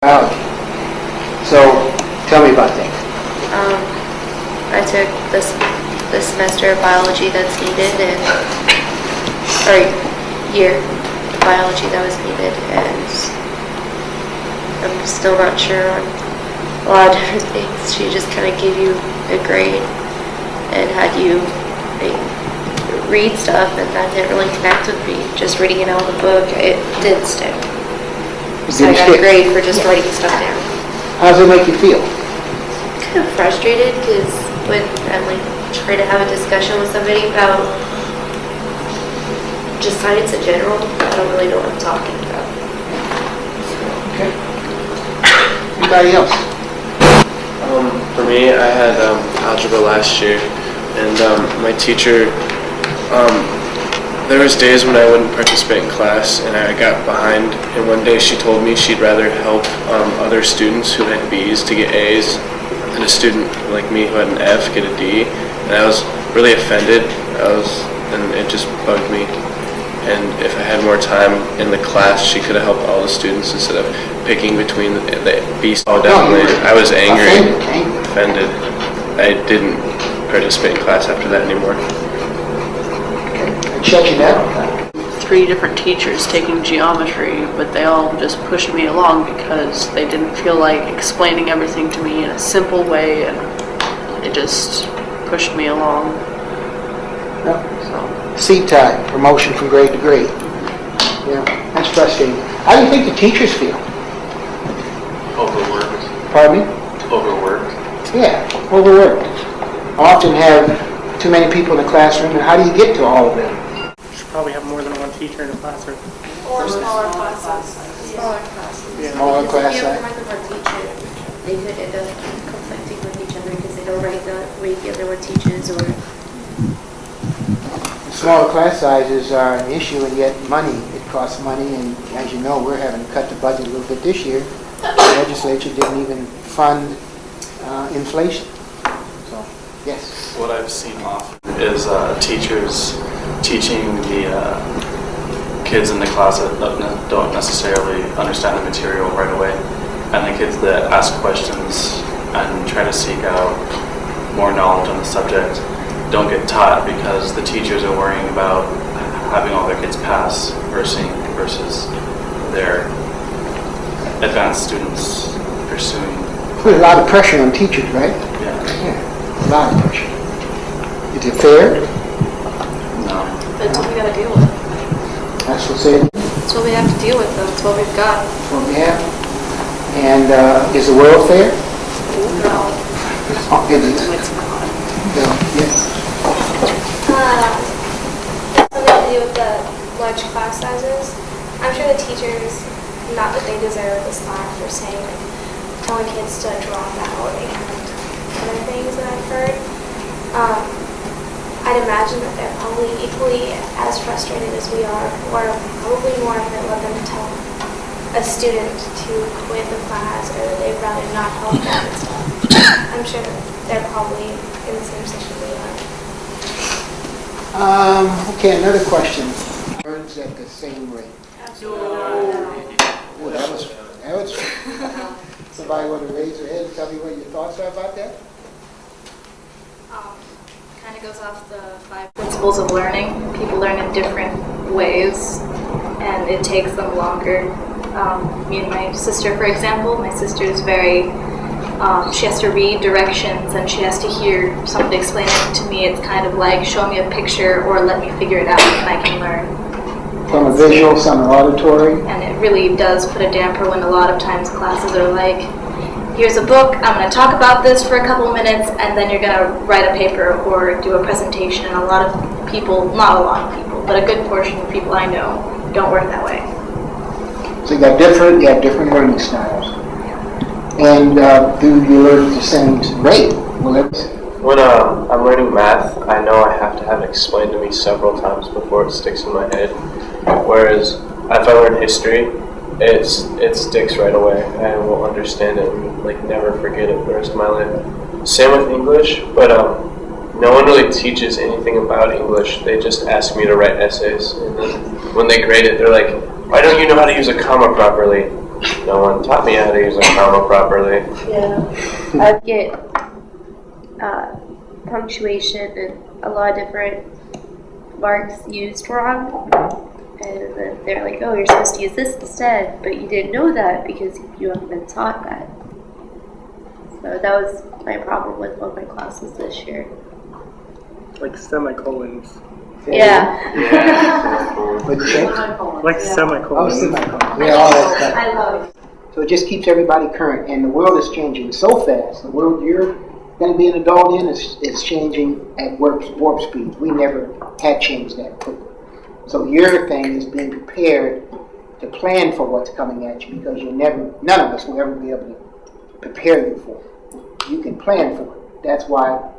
Biology. So, tell me about that. I took this semester of biology that's needed, or year of biology that was needed, and I'm still not sure on a lot of different things. She just kind of gave you a grade and had you read stuff, and that didn't really connect with me. Just reading it out of the book, it did stick. So I got a grade for just writing stuff down. How does it make you feel? Kind of frustrated because when I try to have a discussion with somebody about just science in general, I don't really know what I'm talking about. Okay. Anybody else? For me, I had algebra last year, and my teacher, there was days when I wouldn't participate in class and I got behind, and one day she told me she'd rather help other students who had B's to get A's than a student like me who had an F get a D, and I was really offended, and it just bugged me. And if I had more time in the class, she could have helped all the students instead of picking between the B's. Oh, definitely, I was angry, offended. I didn't participate in class after that anymore. Shut you down. 3 different teachers taking geometry, but they all just pushed me along because they didn't feel like explaining everything to me in a simple way, and it just pushed me along. Yep. So Seat time, promotion from grade to grade. Yeah, that's frustrating. How do you think the teachers feel? Overworked. Pardon me? Overworked. Yeah, overworked. Often have too many people in the classroom, and how do you get to all of them? Probably have more than one teacher in a classroom. Or smaller classes. Smaller classes. Smaller class If you size. have more than one teacher, they could end up conflicting with each other because they don't read the other one teaches, or Smaller class sizes are an issue, and yet it costs money, and as you know, we're having to cut the budget a little bit this year. The legislature didn't even fund inflation. So, yes. What I've seen often is teachers teaching the kids in the class that don't necessarily understand the material right away, and the kids that ask questions and try to seek out more knowledge on the subject don't get taught because the teachers are worrying about having all their kids pass versus their advanced students pursuing. Put a lot of pressure on teachers, right? Yeah. A lot of pressure. Is it fair? No. that's what we got to deal with. That's what's it. That's what we have to deal with, though. It's what we've got. That's what we have. And is the world fair? No. Oh, it is. it's not. No, yes. Something to do with the large class sizes. I'm sure the teachers, not that they deserve the slack for saying, telling kids to drop out and other things that I've heard. I'd imagine that they're probably equally as frustrated as we are, or probably more if they let them tell a student to quit the class, or that they'd rather not help them and stuff. I'm sure they're probably in the same position we are. Okay, another question. Learns at the same rate. Oh, that was somebody want to raise their hand and tell me what your thoughts are about that? Kind of goes off the 5 principles of learning. People learn in different ways, and it takes them longer. Me and my sister, for example, my sister is very, she has to read directions and she has to hear somebody explain it to me. It's kind of like, show me a picture or let me figure it out and I can learn. Some are visual, some are auditory. And it really does put a damper when a lot of times classes are like, here's a book, I'm going to talk about this for a couple of minutes, and then you're going to write a paper or do a presentation. And a lot of people, not a lot of people, but a good portion of people I know don't work that way. So you have different learning styles. And do you learn at the same rate? When I'm learning math, I know I have to have it explained to me several times before it sticks in my head. Whereas if I learn history, it sticks right away. I will understand it and never forget it the rest of my life. Same with English, but no one really teaches anything about English. They just ask me to write essays, and then when they grade it, they're like, "Why don't you know how to use a comma properly?" No one taught me how to use a comma properly. I get punctuation and a lot of different marks used wrong. And then they're like, oh, you're supposed to use this instead, but you didn't know that because you haven't been taught that. So that was my problem with one of my classes this year. Like semicolons. Yeah. What'd you say? Like Oh, semicolons. semicolons. Yeah, all that stuff. I love it. So it just keeps everybody current, and the world is changing so fast. The world you're going to be an adult in is changing at warp speed. We never had changed that quickly. So your thing is being prepared to plan for what's coming at you, because none of us will ever be able to prepare you for it. You can plan for it. That's why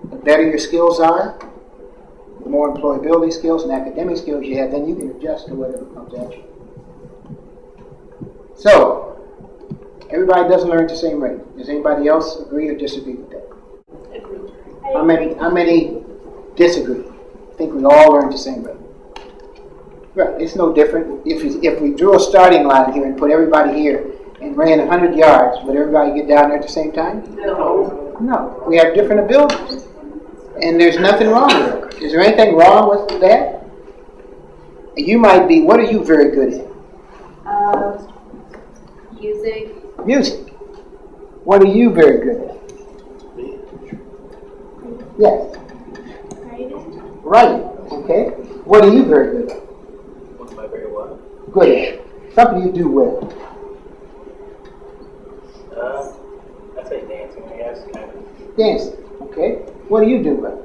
the better your skills are, the more employability skills and academic skills you have, then you can adjust to whatever comes at you. So, everybody doesn't learn at the same rate. Does anybody else agree or disagree with that? Agree. How many disagree? I think we all learn at the same rate. Right, it's no different. If we drew a starting line here and put everybody here and ran 100 yards, would everybody get down there at the same time? No. No. We have different abilities. And there's nothing wrong with it. Is there anything wrong with that? You might be, what are you very good at? Music. Music. What are you very good at? Yes. Writing. Okay. What are you very good at? What's my very what? Good at. Something you do well. I'd say dancing, I guess, kind of. Dancing. Okay. What do you do well?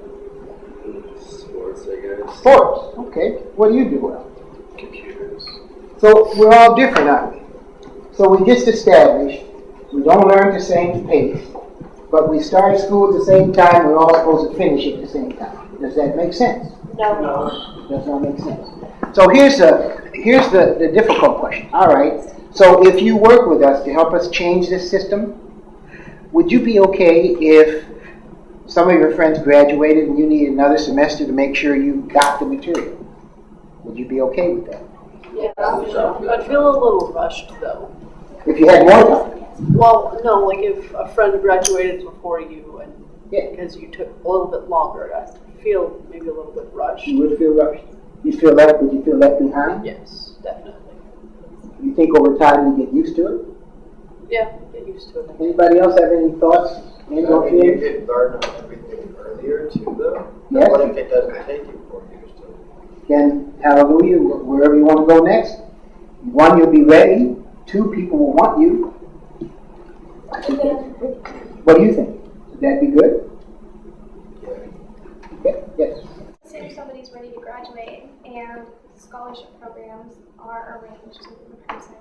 Sports, I guess. Sports. Okay. What do you do well? Computers. So we're all different, aren't we? So we just established we don't learn at the same pace, but we start school at the same time. We're all supposed to finish at the same time. Does that make sense? No. Does not make sense. So here's the difficult question. All right. So if you work with us to help us change this system, would you be okay if some of your friends graduated and you need another semester to make sure you got the material? Would you be okay with that? Yeah, I'd feel a little rushed though. If you had more time? Well, no, like if a friend graduated before you and Yeah. because you took a little bit longer, I feel maybe a little bit rushed. You would feel rushed. Would you feel left behind? Yes, definitely. You think over time you get used to it? Yeah, get used to it. Anybody else have any thoughts? Any You could learn everything earlier too, though. Yes. What if it doesn't take you 4 years to? Then, hallelujah, wherever you want to go next. 1, you'll be ready. 2, people will want you. What do you think? Would that be good? Okay. Yes. Say if somebody's ready to graduate and scholarship programs are arranged so that the person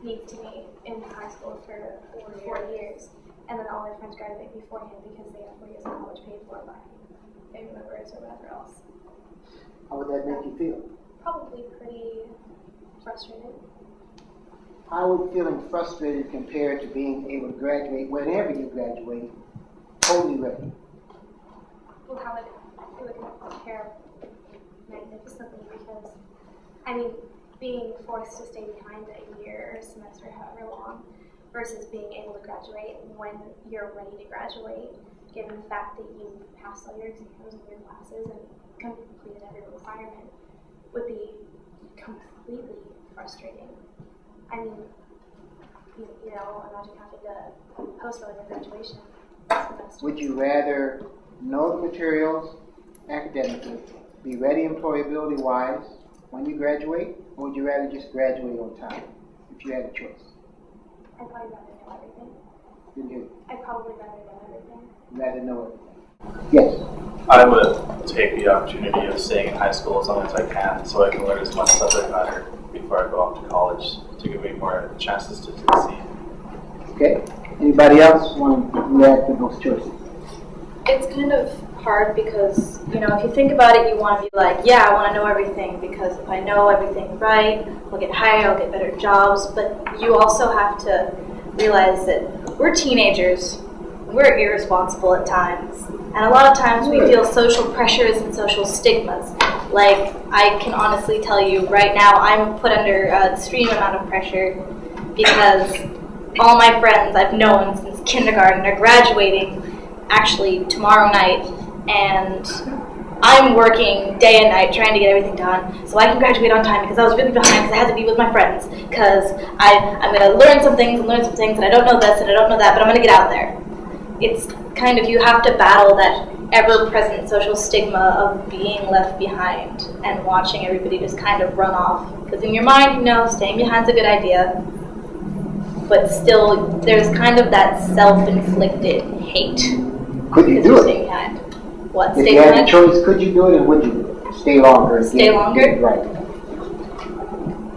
needs to be in high school for 4 years, and then all their friends graduate beforehand because they have 4 years of college paid for by family members or whatever else. How would that make you feel? Probably pretty frustrated. How would feeling frustrated compare to being able to graduate whenever you graduate, totally ready? Well, how it would compare magnificently because, I mean, being forced to stay behind a year or a semester, however long, versus being able to graduate when you're ready to graduate, given the fact that you passed all your exams and your classes and completed every requirement, would be completely frustrating. I mean, you know, imagine having to postpone your graduation semester. Would you rather know the materials academically, be ready employability-wise when you graduate, or would you rather just graduate on time if you had a choice? I'd probably rather know everything. Didn't you I'd probably rather know everything. rather know everything? Yes. I would take the opportunity of staying in high school as long as I can so I can learn as much subject matter before I go off to college to give me more chances to succeed. Okay. Anybody else want to react to those choices? It's kind of hard because, you know, if you think about it, you want to be like, yeah, I want to know everything because if I know everything right, I'll get hired, I'll get better jobs. But you also have to realize that we're teenagers. We're irresponsible at times. And a lot of times we feel social pressures and social stigmas. Like, I can honestly tell you right now, I'm put under an extreme amount of pressure because all my friends I've known since kindergarten are graduating actually tomorrow night, and I'm working day and night trying to get everything done so I can graduate on time because I was really behind because I had to be with my friends because I'm going to learn some things and I don't know this and I don't know that, but I'm going to get out there. It's kind of, you have to battle that ever-present social stigma of being left behind and watching everybody just kind of run off. Because in your mind, you know, staying behind's a good idea, but still there's kind of that self-inflicted hate. Could you do it? Staying behind. What? If Stay you had behind? a choice, could you do it, and would you do it? Stay longer. Stay longer? Right.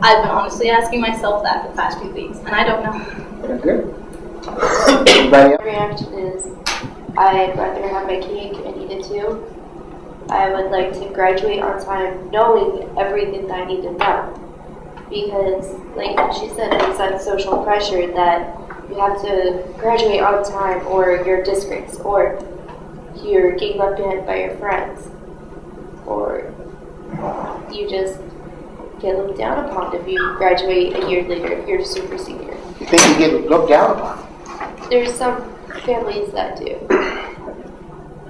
I've been honestly asking myself that for the past few weeks, and I don't know. That's good. Anybody else? My reaction is I'd rather have my cake and eat it too. I would like to graduate on time knowing everything that I need to know. Because, like she said, there's that social pressure that you have to graduate on time or you're disgraced or you're getting left behind by your friends. Or you just get looked down upon if you graduate a year later, if you're a super senior. You think you get looked down upon? There's some families that do.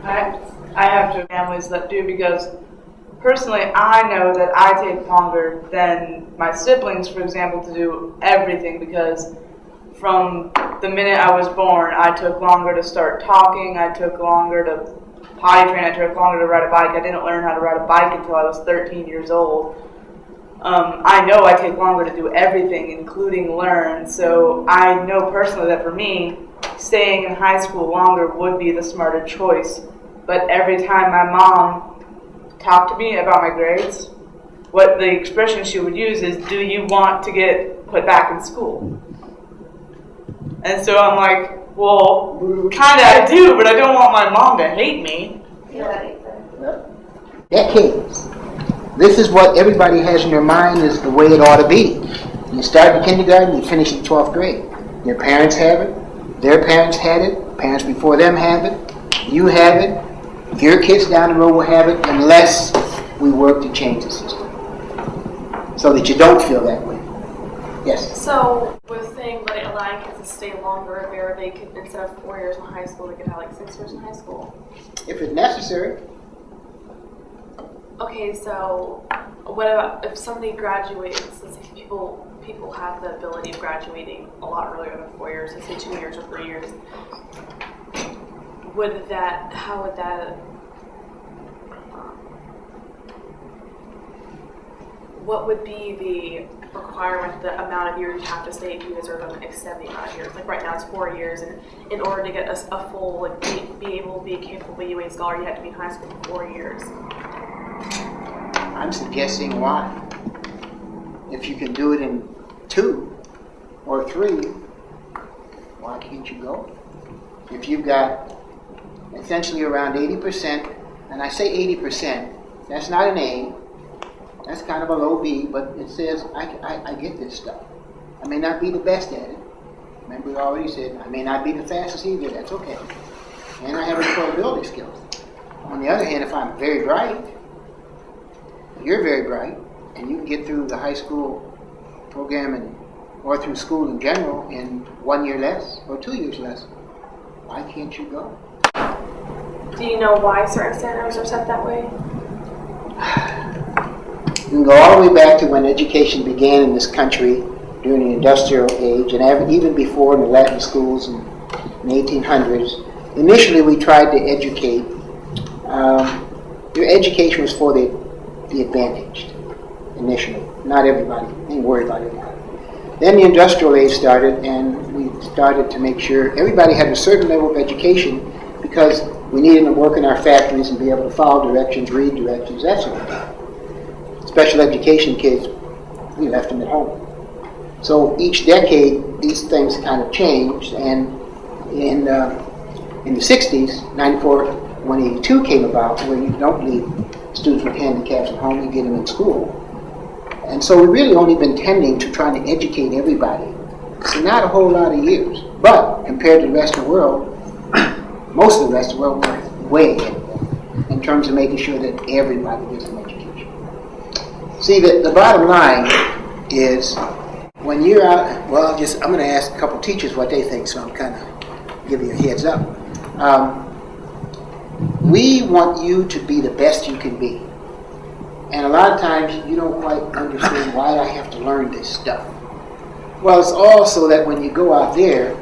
I have two families that do because personally I know that I take longer than my siblings, for example, to do everything because from the minute I was born, I took longer to start talking, I took longer to potty train, I took longer to ride a bike. I didn't learn how to ride a bike until I was 13 years old. I know I take longer to do everything, including learn, so I know personally that for me, staying in high school longer would be the smarter choice. But every time my mom talked to me about my grades, what the expression she would use is, do you want to get put back in school? And so I'm like, well, kind of I do, but I don't want my mom to hate me. Decades. This is what everybody has in their mind is the way it ought to be. You start in kindergarten, you finish in 12th grade. Your parents have it, their parents had it, parents before them have it, you have it, your kids down the road will have it unless we work to change the system so that you don't feel that way. Yes? So, with saying like allowing kids to stay longer, where they could, instead of 4 years in high school, they could have like 6 years in high school. If it's necessary. Okay, so what about if somebody graduates? Let's say people have the ability of graduating a lot earlier than 4 years, let's say 2 years or 3 years. How would that? What would be the requirement, the amount of years you have to stay if you guys are going to extend the amount of years? Like right now it's 4 years, and in order to get a full, like be able to be a capable UA scholar, you have to be in high school for 4 years. I'm suggesting why. If you can do it in 2 or 3, why can't you go? If you've got essentially around 80%, and I say 80%, that's not an A, that's kind of a low B, but it says I get this stuff. I may not be the best at it. Remember we already said, I may not be the fastest either, that's okay. And I have employability skills. On the other hand, if I'm very bright, you're very bright, and you can get through the high school program or through school in general in 1 year less or 2 years less, why can't you go? Do you know why certain standards are set that way? You can go all the way back to when education began in this country during the industrial age, and even before in the Latin schools in the 1800s. Initially, we tried to educate. Your education was for the advantaged, initially. Not everybody. Ain't worried about everybody. Then the industrial age started, and we started to make sure everybody had a certain level of education because we needed to work in our factories and be able to follow directions, read directions, that sort of thing. Special education kids, we left them at home. So each decade, these things kind of changed, and in the 60s, 94, 182 came about, where you don't leave students with handicaps at home, you get them in school. And so we've really only been tending to trying to educate everybody. So not a whole lot of years. But compared to the rest of the world, most of the rest of the world, we're way ahead in terms of making sure that everybody gets an education. See, the bottom line is when you're out, well, I'm going to ask a couple teachers what they think, so I'm kind of giving you a heads up. We want you to be the best you can be. And a lot of times you don't quite understand why I have to learn this stuff. Well, it's all so that when you go out there,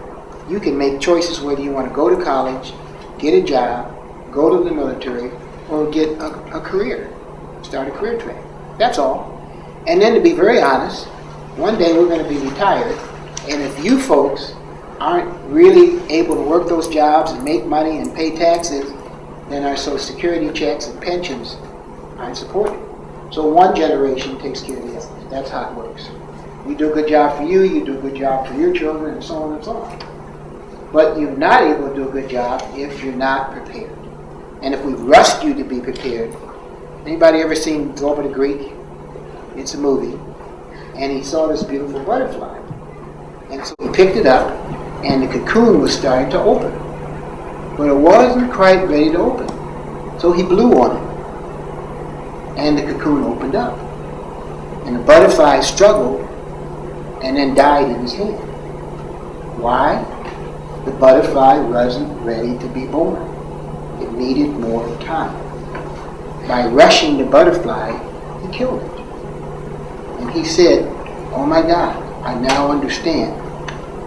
you can make choices whether you want to go to college, get a job, go to the military, or get a career, start a career track. That's all. And then to be very honest, one day we're going to be retired, and if you folks aren't really able to work those jobs and make money and pay taxes, then our Social Security checks and pensions aren't supported. So one generation takes care of the others. That's how it works. We do a good job for you, you do a good job for your children, and so on and so on. But you're not able to do a good job if you're not prepared. And if we rushed you to be prepared, anybody ever seen Over the Greek? It's a movie. And he saw this beautiful butterfly. And so he picked it up, and the cocoon was starting to open. But it wasn't quite ready to open. So he blew on it. And the cocoon opened up. And the butterfly struggled and then died in his hand. Why? The butterfly wasn't ready to be born. It needed more time. By rushing the butterfly, he killed it. And he said, oh my God, I now understand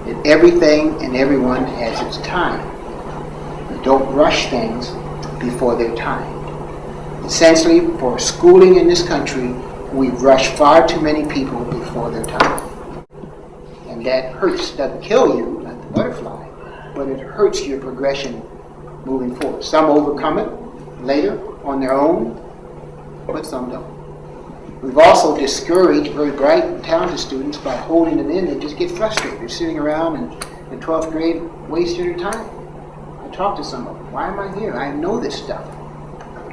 that everything and everyone has its time. You don't rush things before their time. Essentially, for schooling in this country, we rush far too many people before their time. And that hurts. Doesn't kill you, like the butterfly, but it hurts your progression moving forward. Some overcome it later on their own, but some don't. We've also discouraged very bright and talented students by holding them in. They just get frustrated. They're sitting around in 12th grade wasting their time. I talk to some of them. Why am I here? I know this stuff.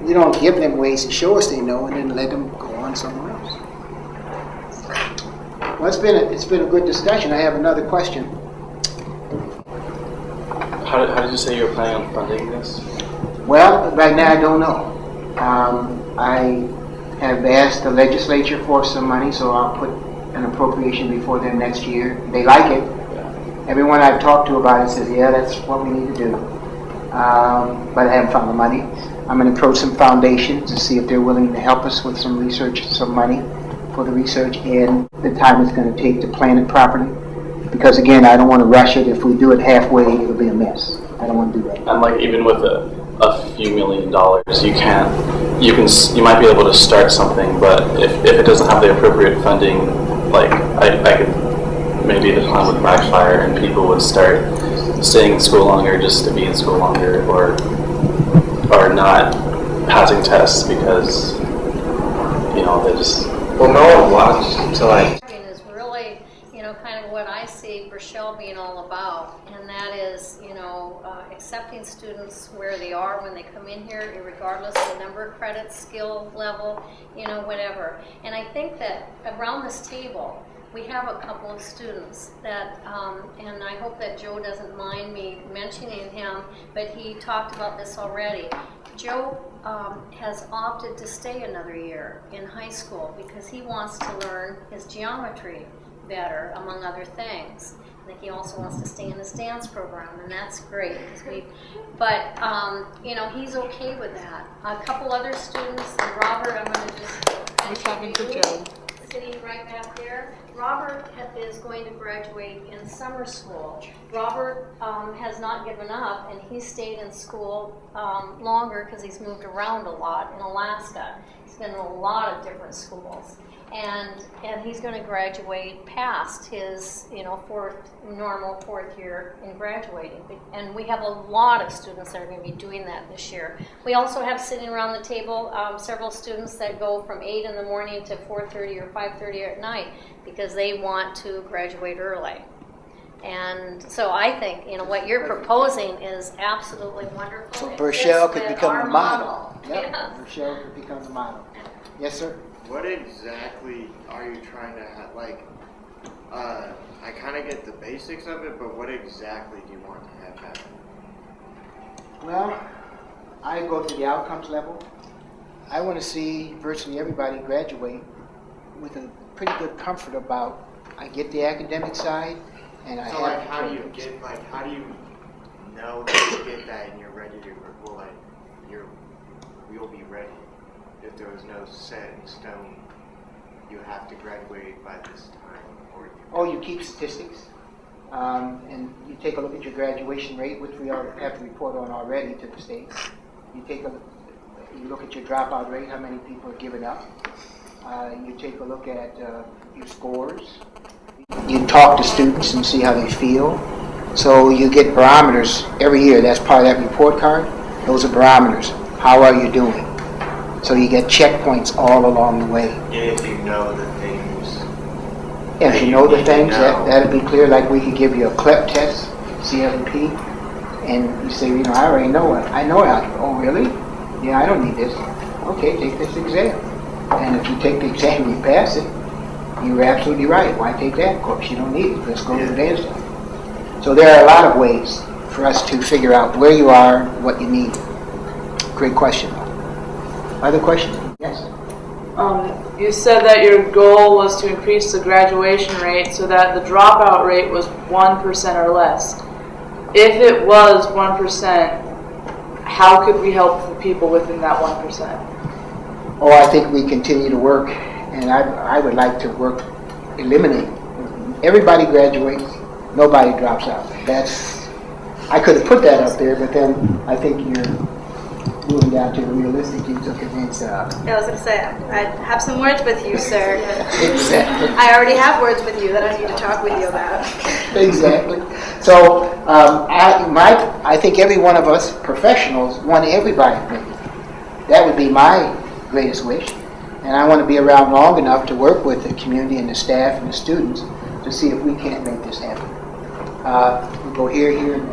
We don't give them ways to show us they know and then let them go on somewhere else. Well, it's been a good discussion. I have another question. How did you say you were planning on funding this? Well, right now I don't know. I have asked the legislature for some money, so I'll put an appropriation before them next year. They like it. Everyone I've talked to about it says, yeah, that's what we need to do. But I haven't found the money. I'm going to approach some foundations to see if they're willing to help us with some research, some money for the research and the time it's going to take to plan it properly. Because again, I don't want to rush it. If we do it halfway, it'll be a mess. I don't want to do that. And like even with a few $1 million, you might be able to start something, but if it doesn't have the appropriate funding, like I could, maybe the plan would backfire and people would start staying in school longer just to be in school longer, or not passing tests because they just. Well, no one wants to like. Is really, kind of what I see Burchell being all about, and that is, accepting students where they are when they come in here, regardless of the number of credits, skill level, whatever. And I think that around this table, we have a couple of students that, and I hope that Joe doesn't mind me mentioning him, but he talked about this already. Joe has opted to stay another year in high school because he wants to learn his geometry better, among other things. I think he also wants to stay in his dance program, and that's great. But he's okay with that. A couple other students, and Robert, I'm going to just talking to Joe. Sitting right back there. Robert is going to graduate in summer school. Robert has not given up, and he stayed in school longer because he's moved around a lot in Alaska. He's been in a lot of different schools. And he's going to graduate past his normal fourth year in graduating. And we have a lot of students that are going to be doing that this year. We also have sitting around the table several students that go from 8 in the morning to 4:30 or 5:30 at night because they want to graduate early. And so I think what you're proposing is absolutely wonderful. So Burchell could become our the model. Yep. Yes. Burchell could become the model. Yes, sir. What exactly are you trying to have? I kind of get the basics of it, but what exactly do you want to have happen? Well, I go to the outcomes level. I want to see virtually everybody graduate with a pretty good comfort about I get the academic side, and I So have. like, how do you know that you get that and you're ready to, well, like, you'll be ready. If there was no set in stone, you have to graduate by this time, or You keep statistics, and you take a look at your graduation rate, which we have to report on already to the state. You look at your dropout rate, how many people are giving up. You take a look at your scores. You talk to students and see how they feel. So you get barometers every year. That's part of that report card. Those are barometers. How are you doing? So you get checkpoints all along the way. if you know the things. If you know the things, that'll be clear. Like we could give you a CLEP test, CLP, and you say, I already know it. I know algebra. Oh, really? Yeah, I don't need this. Okay, take this exam. And if you take the exam and you pass it, you're absolutely right. Why take that course? You don't need it. Let's go to advanced one. So there are a lot of ways for us to figure out where you are, what you need. Great question. Other questions? Yes. You said that your goal was to increase the graduation rate so that the dropout rate was 1% or less. If it was 1%, how could we help the people within that 1%? I think we continue to work, and I would like to eliminate. Everybody graduates, nobody drops out. I could have put that up there, but then I think you're moving down to the realistic. You took it Yeah, I was going to say, I have some words with you, sir. Exactly. I already have words with you that I need to talk with you about. Exactly. So I think every one of us professionals want everybody to make it. That would be my greatest wish. And I want to be around long enough to work with the community and the staff and the students to see if we can't make this happen. We'll go here, and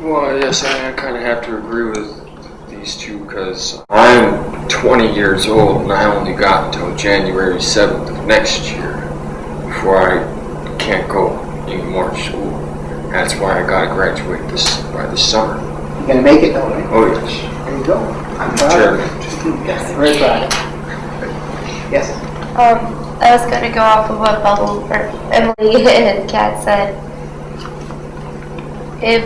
Well, yes, I kind of have to agree with these two because I'm 20 years old and I only got until January 7th of next year before I can't go anymore to school. That's why I got to graduate by this summer. You're going to make it though, right? Oh, yes. There you go. I'm proud. Yes, very proud. Yes. I was going to go off of what Emily and Kat said. If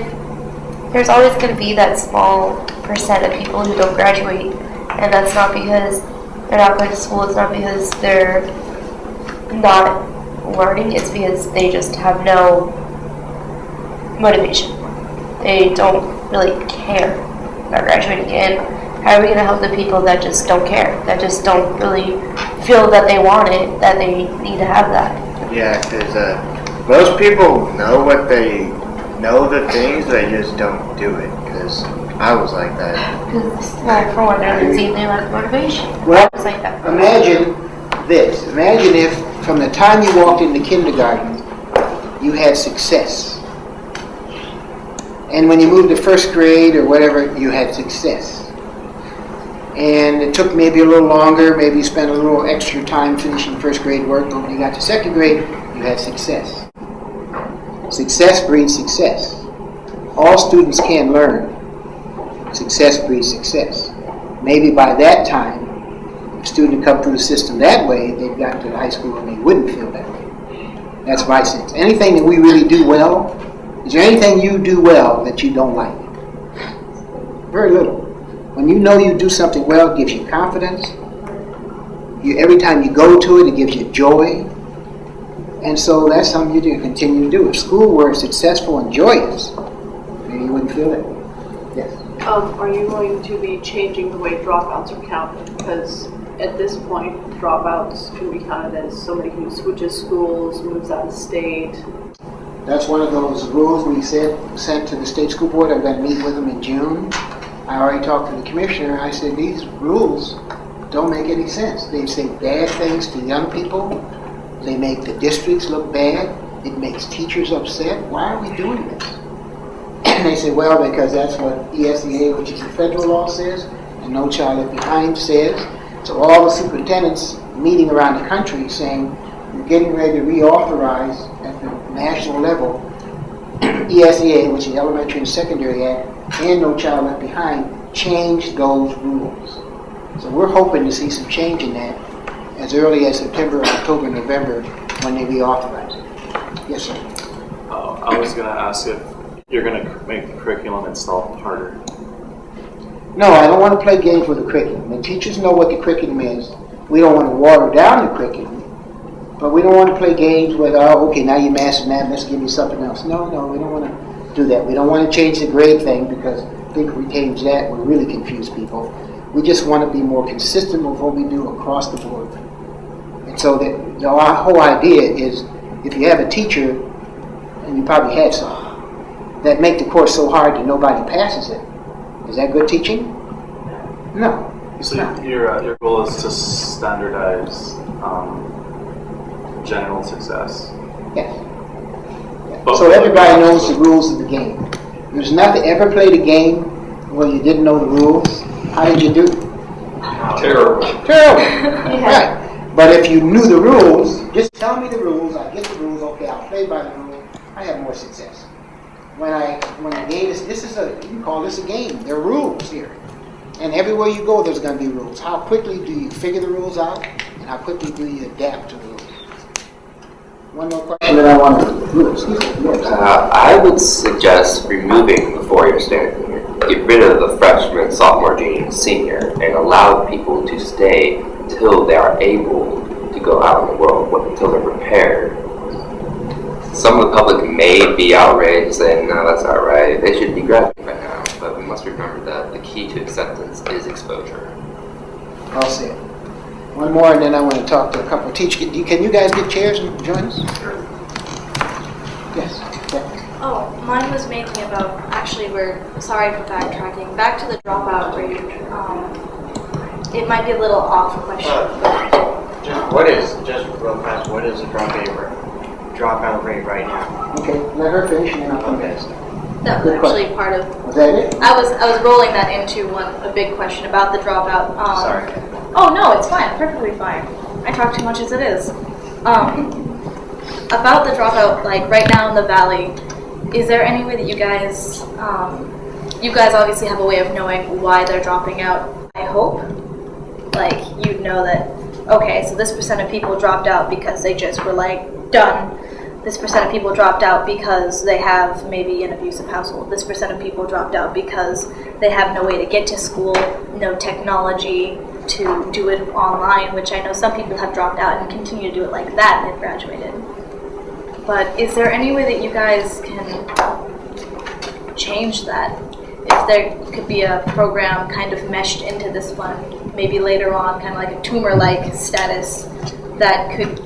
there's always going to be that small percent of people who don't graduate, and that's not because they're not going to school, it's not because they're not learning, it's because they just have no motivation. They don't really care about graduating. And how are we going to help the people that just don't care, that just don't really feel that they want it, that they need to have that? Yeah, because most people know the things, they just don't do it. Because I was like that. Because, for one, they lack motivation. Well, it's like that. Imagine this. Imagine if from the time you walked into kindergarten, you had success. And when you moved to first grade or whatever, you had success. And it took maybe a little longer, maybe you spent a little extra time finishing first grade work, but when you got to second grade, you had success. Success breeds success. All students can learn. Success breeds success. Maybe by that time, if a student had come through the system that way, they'd gotten to the high school and they wouldn't feel that way. That's my sense. Anything that we really do well, is there anything you do well that you don't like? Very little. When you know you do something well, it gives you confidence. Every time you go to it, it gives you joy. And so that's something you do continue to do. If school were successful and joyous, maybe you wouldn't feel that way. Yes. Are you going to be changing the way dropouts are counted? Because at this point, dropouts can be counted as somebody who switches schools, moves out of state. That's one of those rules we sent to the state school board. I'm going to meet with them in June. I already talked to the commissioner. I said, these rules don't make any sense. They say bad things to young people. They make the districts look bad. It makes teachers upset. Why are we doing this? And they say, well, because that's what ESEA, which is the federal law, says, and No Child Left Behind says. So all the superintendents meeting around the country saying, we're getting ready to reauthorize at the national level ESEA, which is Elementary and Secondary Act, and No Child Left Behind, change those rules. So we're hoping to see some change in that as early as September, October, November when they reauthorize it. Yes, sir. I was going to ask if you're going to make the curriculum itself harder. No, I don't want to play games with the curriculum. The teachers know what the curriculum is. We don't want to water down the curriculum, but we don't want to play games with, oh, okay, now you mastered that, let's give you something else. No, we don't want to do that. We don't want to change the grade thing because I think if we change that, we'll really confuse people. We just want to be more consistent with what we do across the board. And so that our whole idea is if you have a teacher, and you probably had some, that make the course so hard that nobody passes it, is that good teaching? No. So your goal is to standardize general success? Yes. So everybody knows the rules of the game. There's nothing, ever played a game where you didn't know the rules? How did you do? Terrible. Right. But if you knew the rules, just tell me the rules, I get the rules, okay, I'll play by the rules, I have more success. When the game is, you call this a game. There are rules here. And everywhere you go, there's going to be rules. How quickly do you figure the rules out, and how quickly do you adapt to the rules? One more question that I want to do. Excuse me. Yes. I would suggest removing the 4-year standard. Get rid of the freshman, sophomore, junior, and senior, and allow people to stay until they are able to go out in the world, until they're prepared. Some of the public may be outraged, saying, no, that's not right. They should be graduating by now. But we must remember that the key to acceptance is exposure. I'll say it. One more, and then I want to talk to a couple of teachers. Can you guys get chairs and join us? Sure. Yes. Oh, mine was mainly about, actually, sorry for backtracking. Back to the dropout rate. It might be a little off question. Just real fast, what is the dropout rate right now? Okay, let her finish and then I'll come back. That was actually part of. Was that it? I was rolling that into a big question about the dropout. Sorry. Oh no, it's fine, perfectly fine. I talk too much as it is. About the dropout, like right now in the Valley, is there any way that you guys obviously have a way of knowing why they're dropping out? I hope, like you'd know that. Okay, so this % of people dropped out because they just were like done. This % of people dropped out because they have maybe an abusive household. This % of people dropped out because they have no way to get to school, no technology to do it online, which I know some people have dropped out and continue to do it like that and they've graduated. But is there any way that you guys can change that? If there could be a program kind of meshed into this one, maybe later on, kind of like a tumor-like status that could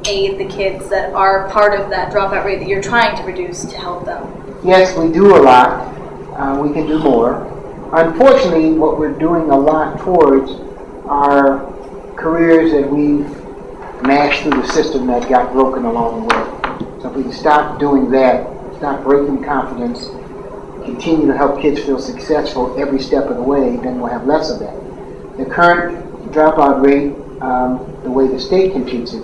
aid the kids that are part of that dropout rate that you're trying to reduce to help them? Yes, we do a lot. We can do more. Unfortunately, what we're doing a lot towards are careers that we've mashed through the system that got broken along the way. So if we can stop doing that, stop breaking confidence, continue to help kids feel successful every step of the way, then we'll have less of that. The current dropout rate, the way the state computes it,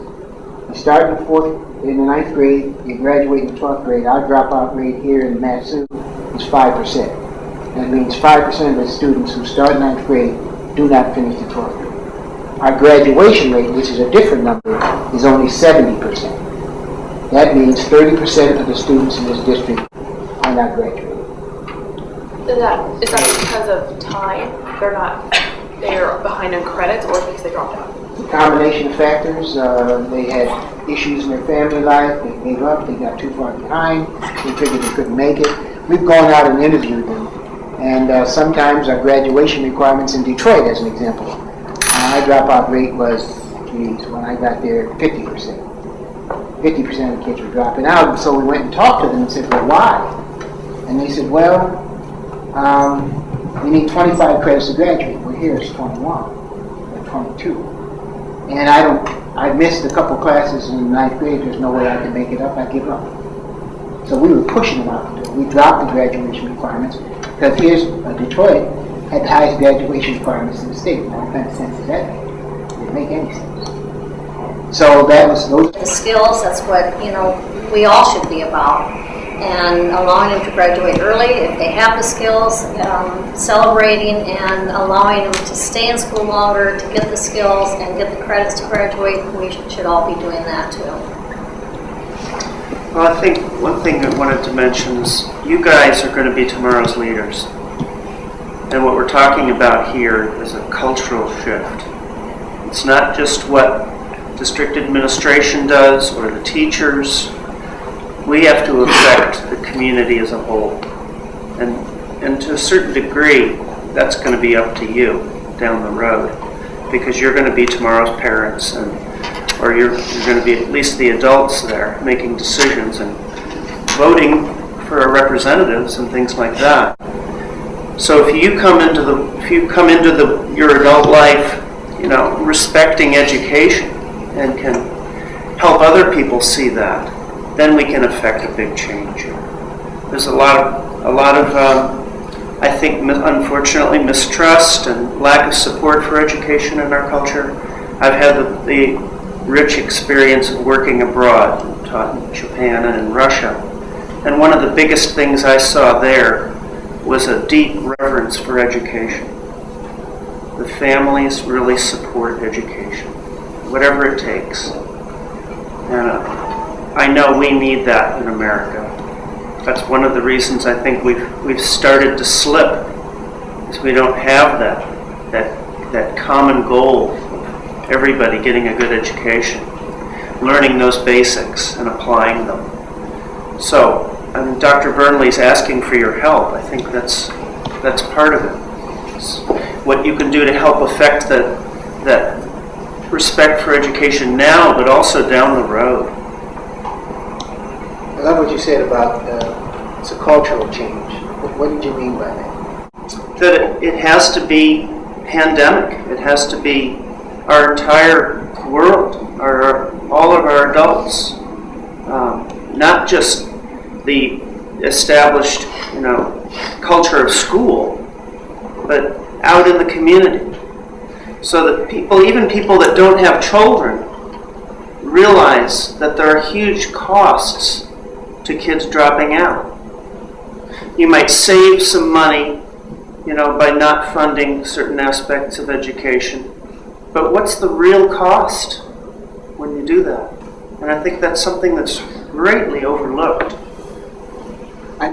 you start in the 9th grade, you graduate in the 12th grade. Our dropout rate here in Massachusetts is 5%. That means 5% of the students who start 9th grade do not finish the 12th grade. Our graduation rate, which is a different number, is only 70%. That means 30% of the students in this district are not graduating. Is that because of time? They're behind on credits, or because they dropped out? A combination of factors. They had issues in their family life. They gave up. They got too far behind. They figured they couldn't make it. We've gone out and interviewed them. And sometimes our graduation requirements in Detroit, as an example, our dropout rate was, when I got there, 50%. 50% of the kids were dropping out. So we went and talked to them and said, well, why? And they said, well, we need 25 credits to graduate. Well, here it's 21 or 22. And I missed a couple classes in the 9th grade. There's no way I can make it up. I give up. So we were pushing them out to do it. We dropped the graduation requirements because Detroit had the highest graduation requirements in the state. What kind of sense does that make? It didn't make any sense. So that was those. The skills, that's what, we all should be about. And allowing them to graduate early if they have the skills, celebrating and allowing them to stay in school longer to get the skills and get the credits to graduate. We should all be doing that too. Well, I think one thing I wanted to mention is you guys are going to be tomorrow's leaders. And what we're talking about here is a cultural shift. It's not just what district administration does or the teachers. We have to affect the community as a whole. And to a certain degree, that's going to be up to you down the road, because you're going to be tomorrow's parents, or you're going to be at least the adults there making decisions and voting for our representatives and things like that. So if you come into your adult life, respecting education and can help other people see that, then we can affect a big change. There's a lot of I think, unfortunately, mistrust and lack of support for education in our culture. I've had the rich experience of working abroad, taught in Japan and in Russia, and one of the biggest things I saw there was a deep reverence for education. The families really support education, whatever it takes. And I know we need that in America. That's one of the reasons I think we've started to slip, is we don't have that common goal of everybody getting a good education, learning those basics and applying them. So, Dr. Burnley's asking for your help. I think that's part of it. It's what you can do to help affect that respect for education now, but also down the road. I love what you said about it's a cultural change. What did you mean by that? That it has to be pandemic. It has to be our entire world, all of our adults, not just the established, culture of school, but out in the community, so that even people that don't have children, realize that there are huge costs to kids dropping out. You might save some money, by not funding certain aspects of education, but what's the real cost when you do that? And I think that's something that's greatly overlooked.